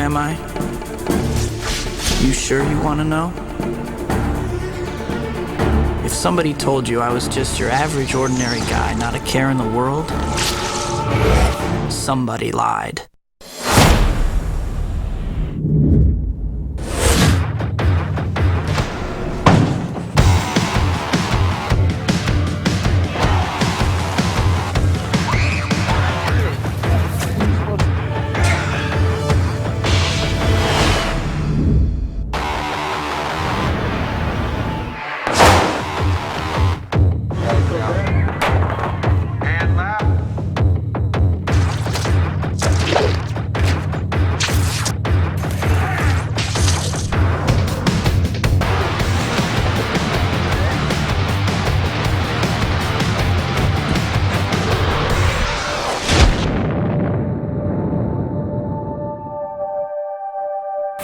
am I? You sure you want to know? If somebody told you I was just your average, ordinary guy, not a care in the world, somebody lied.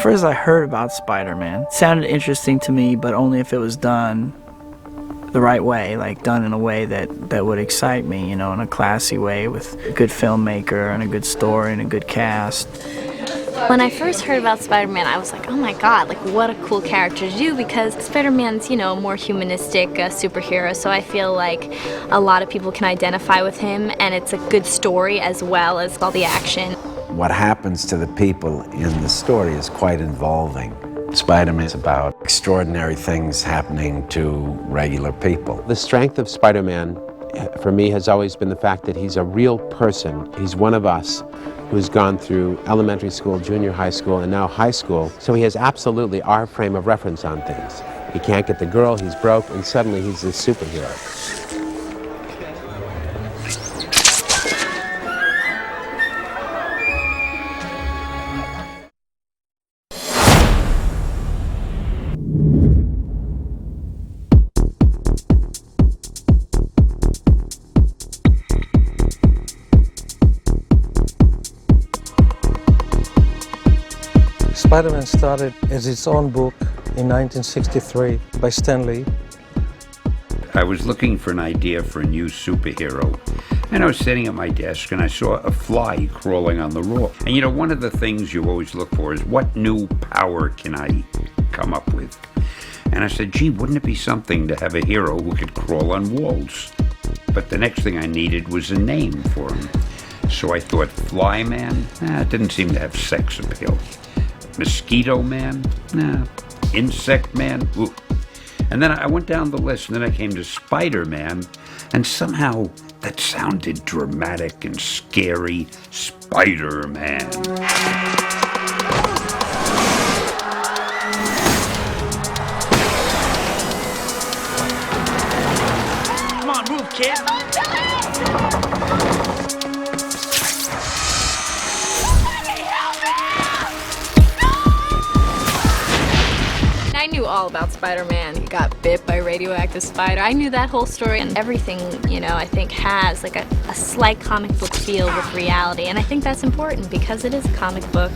First I heard about Spider-Man. It sounded interesting to me, but only if it was done the right way, like done in a way that would excite me, you know, in a classy way with a good filmmaker and a good story and a good cast. When I first heard about Spider-Man, I was like, oh my god, like what a cool character to do, because Spider-Man's, you know, a more humanistic superhero, so I feel like a lot of people can identify with him, and it's a good story as well as all the action. What happens to the people in the story is quite involving. Spider-Man is about extraordinary things happening to regular people. The strength of Spider-Man, for me, has always been the fact that he's a real person. He's one of us who's gone through elementary school, junior high school, and now high school. So he has absolutely our frame of reference on things. He can't get the girl, he's broke, and suddenly he's this superhero. Spider-Man started as its own book in 1963 by Stan Lee. I was looking for an idea for a new superhero, and I was sitting at my desk and I saw a fly crawling on the wall. And you know, one of the things you always look for is what new power can I come up with? And I said, gee, wouldn't it be something to have a hero who could crawl on walls? But the next thing I needed was a name for him. So I thought Fly Man? It didn't seem to have sex appeal. Mosquito Man? Nah. Insect Man? Ooh. And then I went down the list, and then I came to Spider-Man, and somehow that sounded dramatic and scary. Spider-Man. Come on, move, kid! I knew all about Spider-Man. He got bit by a radioactive spider. I knew that whole story, and everything, you know, I think has like a slight comic book feel with reality, and I think that's important because it is a comic book.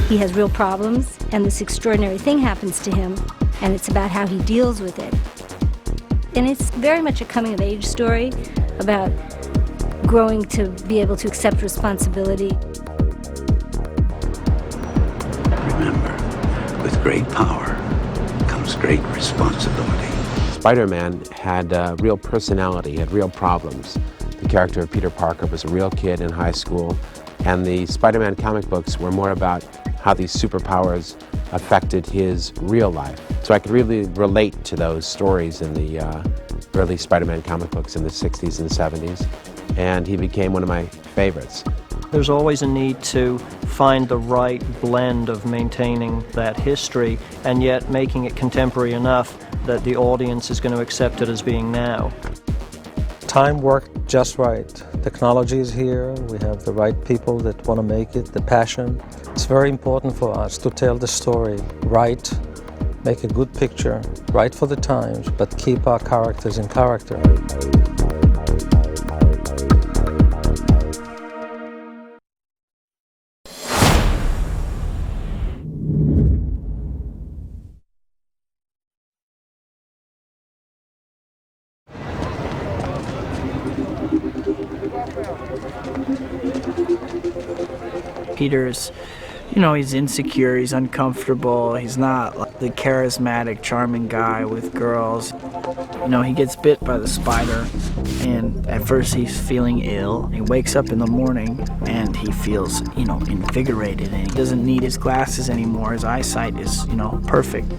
He has real problems, and this extraordinary thing happens to him, and it's about how he deals with it. And it's very much a coming-of-age story about growing to be able to accept responsibility. Remember, with great power comes great responsibility. Spider-Man had real personality, had real problems. The character of Peter Parker was a real kid in high school, and the Spider-Man comic books were more about how these superpowers affected his real life. So I could really relate to those stories in the early Spider-Man comic books in the 60s and 70s, and he became one of my favorites. There's always a need to find the right blend of maintaining that history and yet making it contemporary enough that the audience is going to accept it as being now. Time worked just right. Technology is here, we have the right people that want to make it, the passion. It's very important for us to tell the story right, make a good picture, right for the times, but keep our characters in character. Peter's, he's insecure, he's uncomfortable, he's not like the charismatic, charming guy with girls. He gets bit by the spider, and at first he's feeling ill. He wakes up in the morning and he feels, invigorated, and he doesn't need his glasses anymore. His eyesight is, perfect.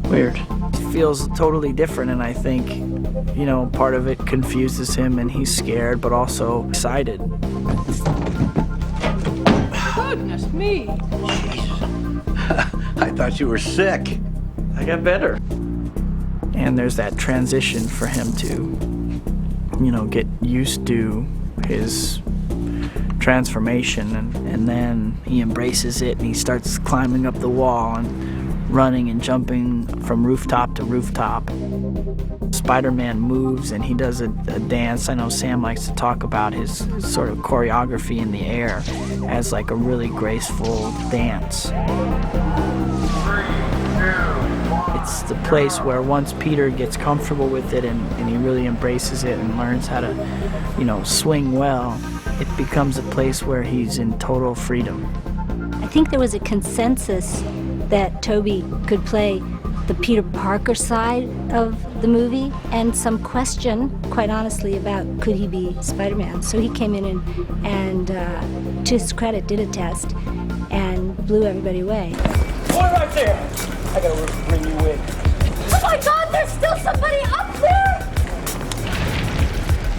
Weird. He feels totally different, and I think, part of it confuses him, and he's scared, but also excited. Goodness me! I thought you were sick. I got better. And there's that transition for him to, get used to his transformation, and then he embraces it, and he starts climbing up the wall and running and jumping from rooftop to rooftop. Spider-Man moves, and he does a dance. I know Sam likes to talk about his sort of choreography in the air as like a really graceful dance. It's the place where once Peter gets comfortable with it and he really embraces it and learns how to, swing well, it becomes a place where he's in total freedom. I think there was a consensus that Tobey could play the Peter Parker side of the movie, and some question, quite honestly, about could he be Spider-Man. So he came in and to his credit, did a test and blew everybody away. Boy, right there! I gotta bring you in. Oh my God, there's still somebody up there!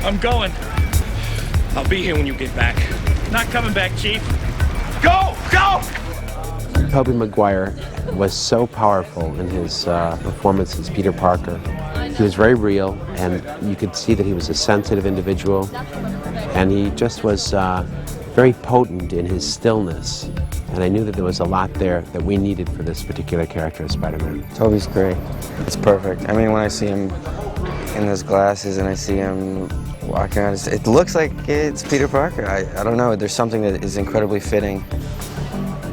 I'm going. I'll be here when you get back. Not coming back, Chief. Go! Go! Tobey Maguire was so powerful in his performance as Peter Parker. He was very real, and you could see that he was a sensitive individual, and he just was very potent in his stillness. And I knew that there was a lot there that we needed for this particular character of Spider-Man. Tobey's great. It's perfect. I mean, when I see him in those glasses and I see him walking around, it looks like it's Peter Parker. I don't know, there's something that is incredibly fitting.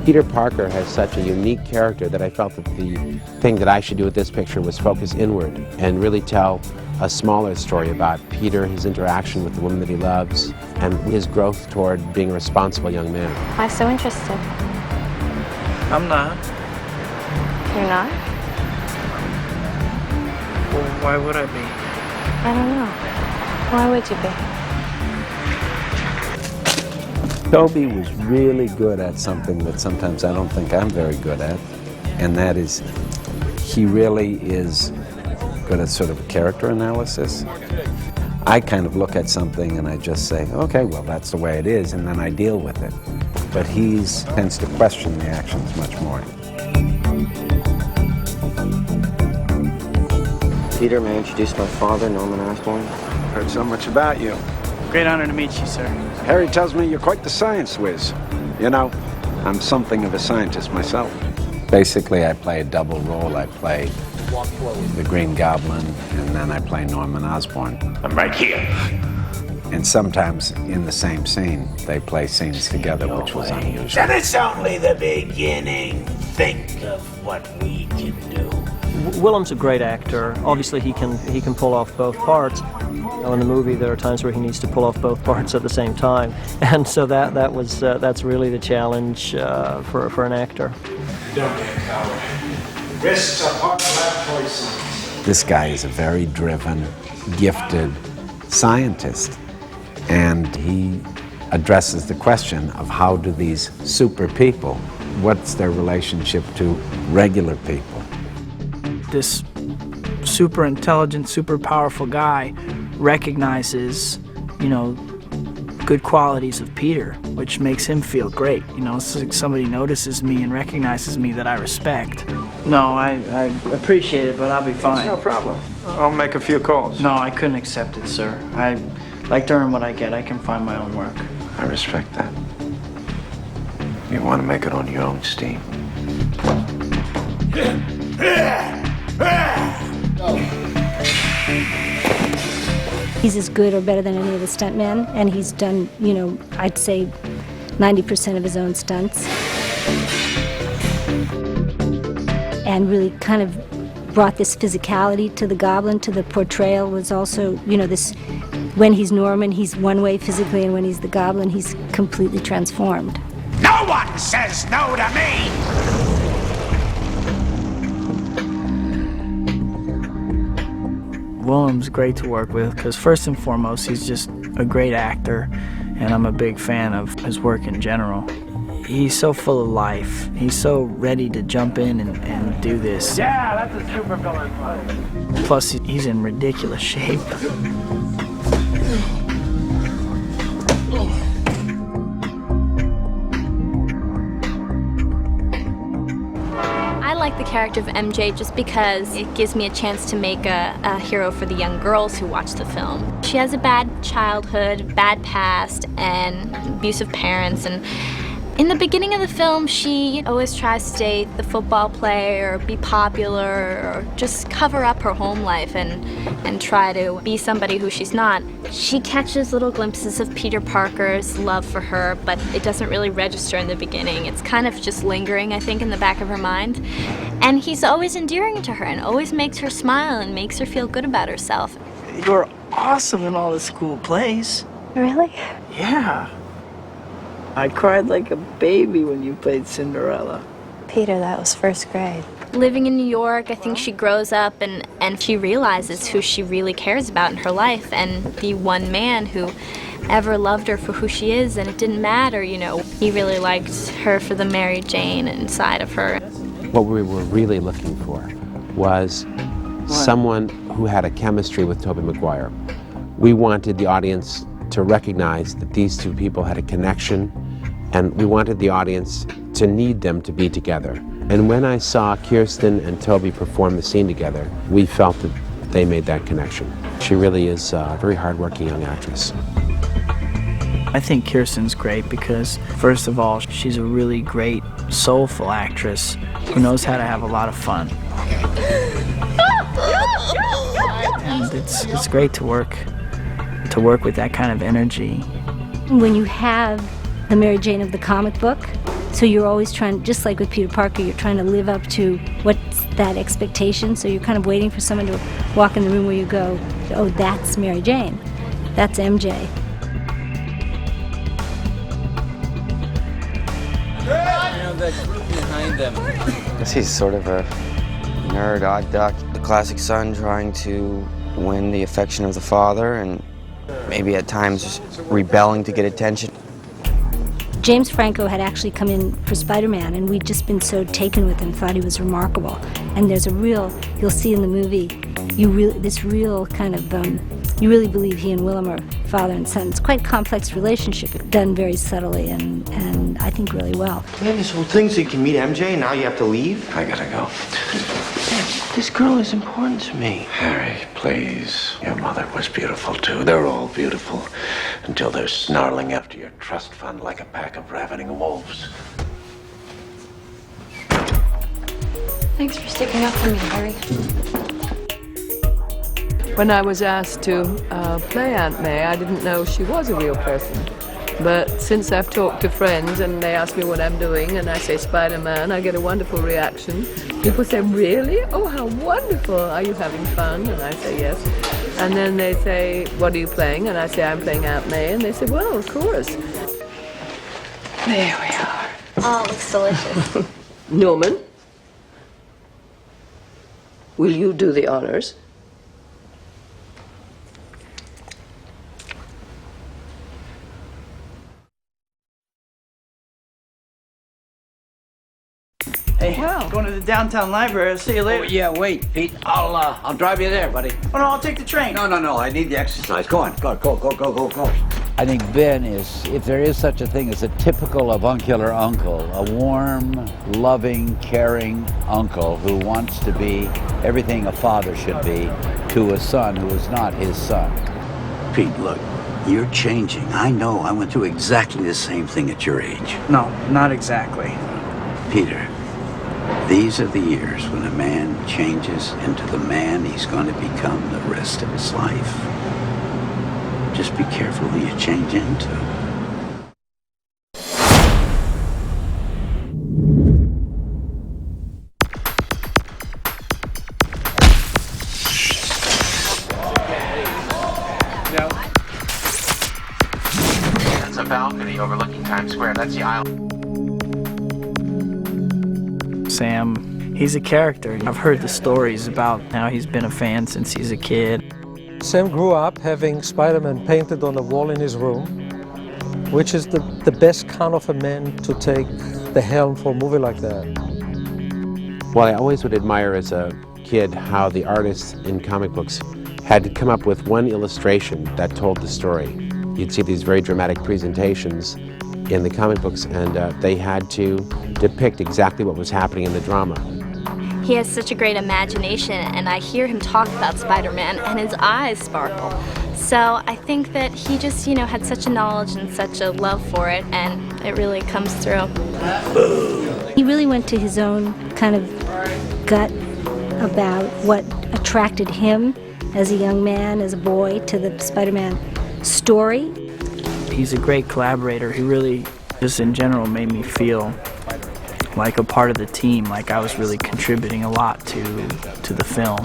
Peter Parker has such a unique character that I felt that the thing that I should do with this picture was focus inward and really tell a smaller story about Peter, his interaction with the woman that he loves, and his growth toward being a responsible young man. Why so interested? I'm not. You're not? Well, why would I be? I don't know. Why would you be? Tobey was really good at something that sometimes I don't think I'm very good at, and that is he really is good at sort of a character analysis. I kind of look at something and I just say, okay, well, that's the way it is, and then I deal with it. But he tends to question the actions much more. Peter, may I introduce my father, Norman Osborn? Heard so much about you. Great honor to meet you, sir. Harry tells me you're quite the science whiz. I'm something of a scientist myself. Basically, I play a double role. I play the Green Goblin, and then I play Norman Osborn. I'm right here. And sometimes in the same scene, they play scenes together, which was unusual. And it's only the beginning. Think of what we can do. Willem's a great actor. Obviously, he can pull off both parts. In the movie, there are times where he needs to pull off both parts at the same time, and so that's really the challenge for an actor. Don't get coward. Risks are part of our choices. This guy is a very driven, gifted scientist, and he addresses the question of how do these super people, what's their relationship to regular people? This super intelligent, super powerful guy recognizes, good qualities of Peter, which makes him feel great. It's like somebody notices me and recognizes me that I respect. No, I appreciate it, but I'll be fine. No problem. I'll make a few calls. No, I couldn't accept it, sir. I like to earn what I get. I can find my own work. I respect that. You want to make it on your own steam. He's as good or better than any of the stuntmen, and he's done, I'd say 90% of his own stunts. And really kind of brought this physicality to the Goblin, to the portrayal was also, this When he's Norman, he's one way physically, and when he's the Goblin, he's completely transformed. No one says no to me! Willem's great to work with because first and foremost, he's just a great actor, and I'm a big fan of his work in general. He's so full of life. He's so ready to jump in and do this. Yeah, that's a super villain fight. Plus, he's in ridiculous shape. I like the character of MJ just because it gives me a chance to make a hero for the young girls who watch the film. She has a bad childhood, bad past, and abusive parents, and in the beginning of the film, she always tries to stay the football player, or be popular, or just cover up her home life and try to be somebody who she's not. She catches little glimpses of Peter Parker's love for her, but it doesn't really register in the beginning. It's kind of just lingering, I think, in the back of her mind. And he's always endearing to her and always makes her smile and makes her feel good about herself. You're awesome in all the school plays. Really? Yeah. I cried like a baby when you played Cinderella. Peter, that was first grade. Living in New York, I think she grows up and she realizes who she really cares about in her life, and the one man who ever loved her for who she is, and it didn't matter, you know. He really liked her for the Mary Jane inside of her. What we were really looking for was someone who had a chemistry with Tobey Maguire. We wanted the audience to recognize that these two people had a connection, and we wanted the audience to need them to be together. And when I saw Kirsten and Tobey perform the scene together, we felt that they made that connection. She really is a very hardworking young actress. I think Kirsten's great because, first of all, she's a really great, soulful actress who knows how to have a lot of fun. And it's great to work with that kind of energy. When you have the Mary Jane of the comic book, so you're always trying, just like with Peter Parker, you're trying to live up to what's that expectation, so you're kind of waiting for someone to walk in the room where you go, oh, that's Mary Jane, that's MJ. You know, the group behind them. I guess he's sort of a nerd, odd duck, the classic son trying to win the affection of the father, and maybe at times just rebelling to get attention. James Franco had actually come in for Spider-Man, and we'd just been so taken with him, thought he was remarkable. And there's a real, you'll see in the movie, you really believe he and Willem are father and son. It's quite a complex relationship, done very subtly and I think really well. You have this whole thing so you can meet MJ, and now you have to leave? I gotta go. This girl is important to me. Harry, please. Your mother was beautiful, too. They're all beautiful. Until they're snarling after your trust fund like a pack of ravening wolves. Thanks for sticking up for me, Harry. When I was asked to play Aunt May, I didn't know she was a real person. But since I've talked to friends and they ask me what I'm doing and I say Spider-Man, I get a wonderful reaction. People say, really? Oh, how wonderful. Are you having fun? And I say, yes. And then they say, what are you playing? And I say, I'm playing Aunt May. And they say, well, of course. There we are. Oh, it looks delicious. Norman, will you do the honors? Hey, going to the downtown library. I'll see you later. Oh, yeah, wait, Pete. I'll drive you there, buddy. Oh, no, I'll take the train. No. I need the exercise. Go on. Go. I think Ben is, if there is such a thing as a typical avuncular uncle, a warm, loving, caring uncle who wants to be everything a father should be to a son who is not his son. Pete, look, you're changing. I know. I went through exactly the same thing at your age. No, not exactly. Peter, these are the years when a man changes into the man he's going to become the rest of his life. Just be careful who you change into. a balcony overlooking Times Square. That's the island. Sam, he's a character. I've heard the stories about how he's been a fan since he's a kid. Sam grew up having Spider-Man painted on the wall in his room, which is the best kind of a man to take the helm for a movie like that. Well, I always would admire as a kid how the artists in comic books had to come up with one illustration that told the story. You'd see these very dramatic presentations in the comic books, and they had to depict exactly what was happening in the drama. He has such a great imagination, and I hear him talk about Spider-Man, and his eyes sparkle. So I think that he just, had such a knowledge and such a love for it, and it really comes through. He really went to his own kind of gut about what attracted him as a young man, as a boy, to the Spider-Man story. He's a great collaborator. He really, just in general, made me feel like a part of the team, like I was really contributing a lot to the film.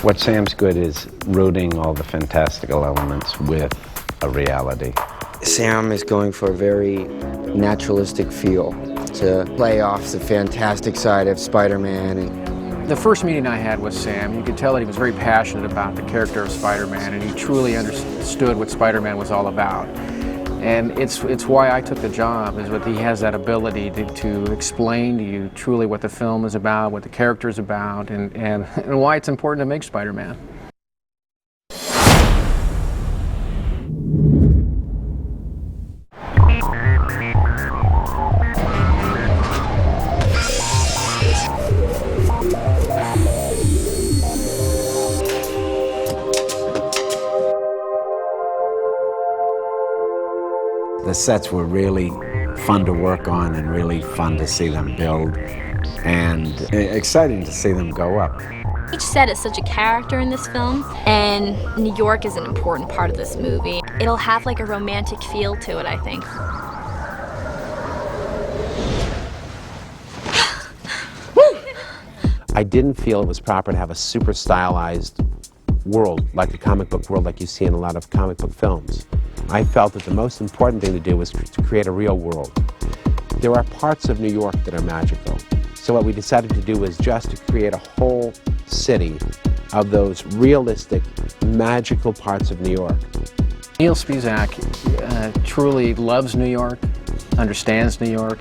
What Sam's good is rooting all the fantastical elements with a reality. Sam is going for a very naturalistic feel to play off the fantastic side of Spider-Man. The first meeting I had with Sam, you could tell that he was very passionate about the character of Spider-Man, and he truly understood what Spider-Man was all about. And it's why I took the job, is that he has that ability to explain to you truly what the film is about, what the character is about, and why it's important to make Spider-Man. The sets were really fun to work on and really fun to see them build, and exciting to see them go up. Each set is such a character in this film, and New York is an important part of this movie. It'll have like a romantic feel to it, I think. I didn't feel it was proper to have a super stylized world, like the comic book world like you see in a lot of comic book films. I felt that the most important thing to do was to create a real world. There are parts of New York that are magical. So what we decided to do was just to create a whole city of those realistic, magical parts of New York. Neil Spizak truly loves New York, understands New York,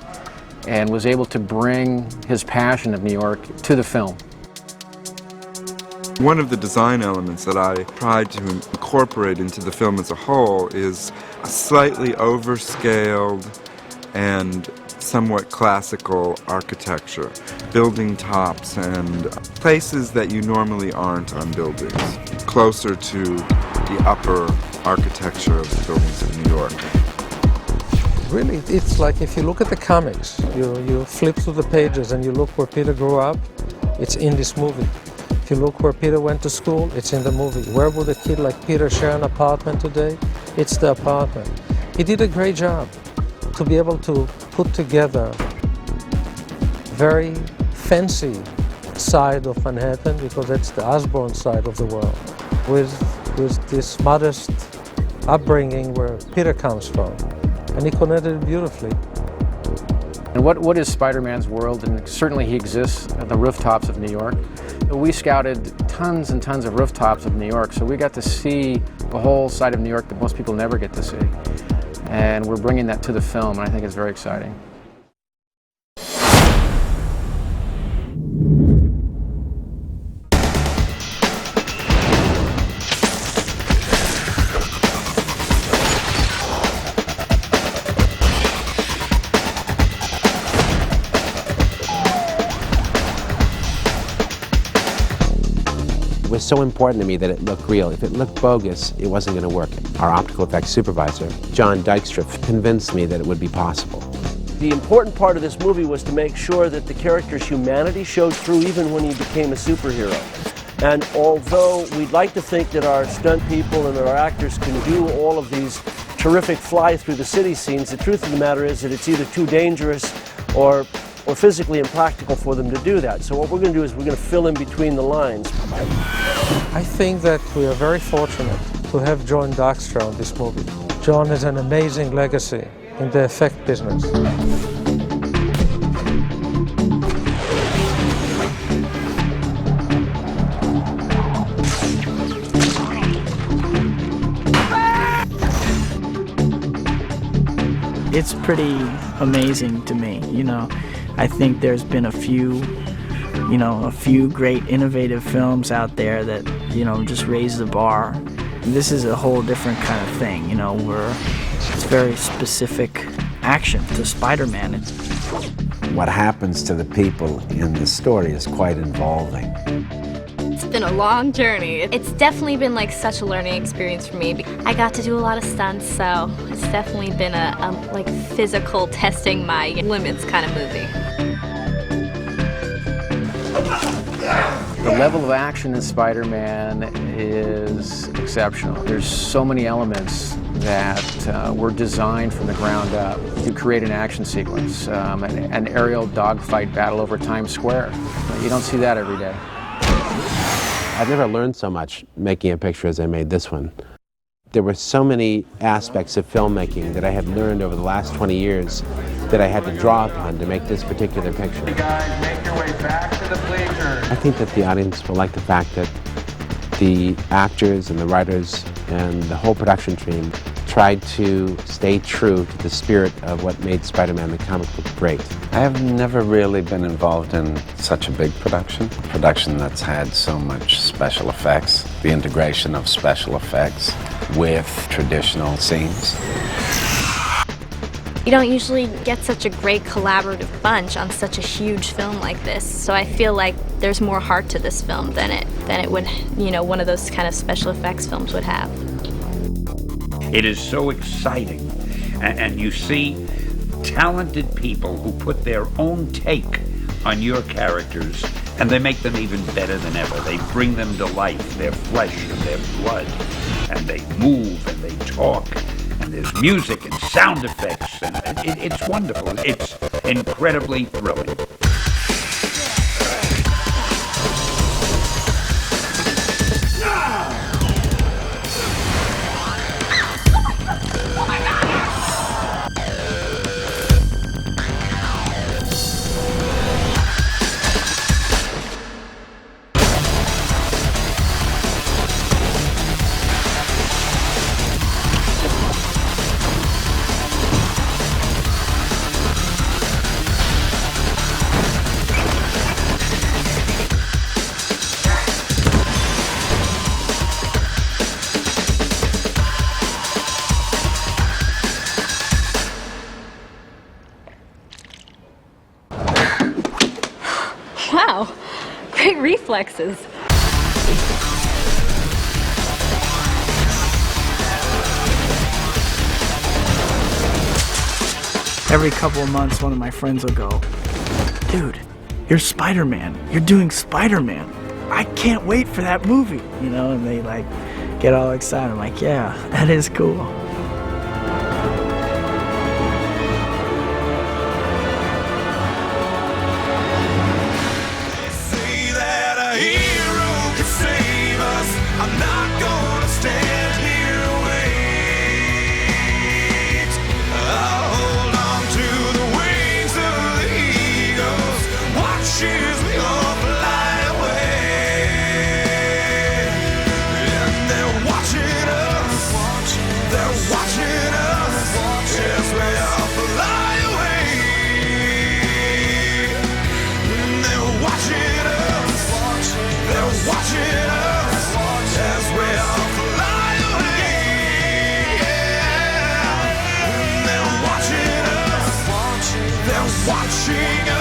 and was able to bring his passion of New York to the film. One of the design elements that I tried to incorporate into the film as a whole is a slightly overscaled and somewhat classical architecture, building tops and places that you normally aren't on buildings, closer to the upper architecture of the buildings of New York. Really, it's like if you look at the comics, you flip through the pages and you look where Peter grew up, it's in this movie. If you look where Peter went to school, it's in the movie. Where would a kid like Peter share an apartment today? It's the apartment. He did a great job to be able to put together very fancy side of Manhattan, because that's the Osborne side of the world, with this modest upbringing where Peter comes from. And he connected it beautifully. And what is Spider-Man's world? And certainly he exists at the rooftops of New York. We scouted tons and tons of rooftops of New York, so we got to see the whole side of New York that most people never get to see. And we're bringing that to the film, and I think it's very exciting. It was so important to me that it looked real. If it looked bogus, it wasn't going to work. Our optical effects supervisor, John Dykstra, convinced me that it would be possible. The important part of this movie was to make sure that the character's humanity showed through even when he became a superhero. And although we'd like to think that our stunt people and our actors can do all of these terrific fly through the city scenes, the truth of the matter is that it's either too dangerous or physically impractical for them to do that. So what we're going to do is we're going to fill in between the lines. I think that we are very fortunate to have John Dykstra on this movie. John has an amazing legacy in the effect business. It's pretty amazing to me, you know. I think there's been a few great innovative films out there that, you know, just raise the bar. This is a whole different kind of thing, you know, where it's very specific action to Spider-Man. What happens to the people in the story is quite involving. It's been a long journey. It's definitely been like such a learning experience for me. I got to do a lot of stunts, so it's definitely been a like physical testing my limits kind of movie. The level of action in Spider-Man is exceptional. There's so many elements that were designed from the ground up to create an action sequence, an aerial dogfight battle over Times Square. You don't see that every day. I've never learned so much making a picture as I made this one. There were so many aspects of filmmaking that I had learned over the last 20 years that I had to draw upon to make this particular picture. You guys, make your way back to the bleachers. I think that the audience will like the fact that the actors and the writers and the whole production team tried to stay true to the spirit of what made Spider-Man the comic book great. I have never really been involved in such a big production that's had so much special effects, the integration of special effects with traditional scenes. You don't usually get such a great collaborative bunch on such a huge film like this, so I feel like there's more heart to this film than it would, you know, one of those kind of special effects films would have. It is so exciting, and you see talented people who put their own take on your characters, and they make them even better than ever. They bring them to life, their flesh and their blood, and they move and they talk, and there's music and sound effects, and it's wonderful. It's incredibly thrilling. Wow, great reflexes. Every couple of months, one of my friends will go, "Dude, you're Spider-Man. You're doing Spider-Man. I can't wait for that movie." You know, and they like get all excited. I'm like, "Yeah, that is cool." Watching